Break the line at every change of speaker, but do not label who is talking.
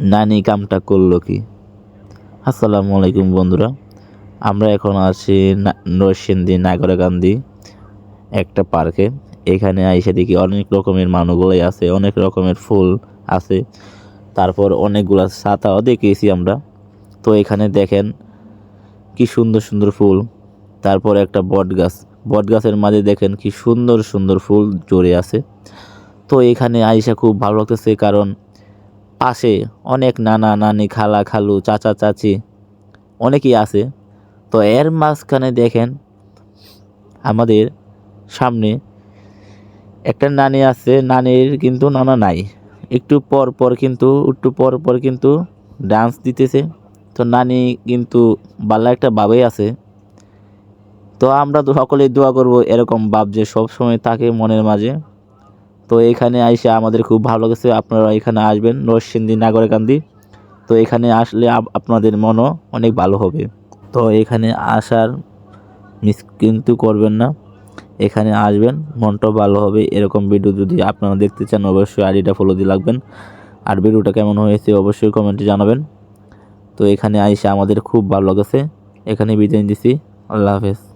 নানি কামটা করলো কি। আসসালামু আলাইকুম বন্ধুরা, আমরা এখন আছি নরসিংদী নাগরকান্দি একটা পার্কে। এখানে আইসা দেখি অনেক রকমের মানুষগুলাই আছে, অনেক রকমের ফুল আছে, তারপর অনেকগুলা ছাতাও দেখেছি আমরা। তো এখানে দেখেন কি সুন্দর সুন্দর ফুল, তারপর একটা বট গাছের মাঝে দেখেন কি সুন্দর সুন্দর ফুল জড়ে আছে। তো এখানে আইসা খুব ভালো লাগতেছে, কারণ পাশে অনেক নানা নানি, খালা খালু, চাচা চাচি অনেকেই আছে। তো এর মাঝখানে দেখেন আমাদের সামনে একটা নানি আছে, নানির কিন্তু নানা নাই, একটু পর পর কিন্তু ডান্স দিতেছে। তো নানি কিন্তু বালা একটা বাবাই আছে। তো আমরা তো সকলেই দোয়া করব এরকম বাপ যে সব সময় থাকে মনের মাঝে। তো এখানে আইসা আমাদের খুব ভালো লেগেছে। আপনারা এখানে আসবেন, নরসিংদী নাগরকান্দি। তো এখানে আসলে আপনাদের মনও অনেক ভালো হবে। তো এখানে আসার মিস কিন্তু করবেন না, এখানে আসবেন, মনটাও ভালো হবে। এরকম ভিডিও যদি আপনারা দেখতে চান অবশ্যই আইডিটা ফলো দিয়ে রাখবেন। আর ভিডিওটা কেমন হয়েছে অবশ্যই কমেন্টে জানাবেন। তো এখানে আইসা আমাদের খুব ভালো লেগেছে। এখানে বিদায় দিছি। আল্লাহ হাফেজ।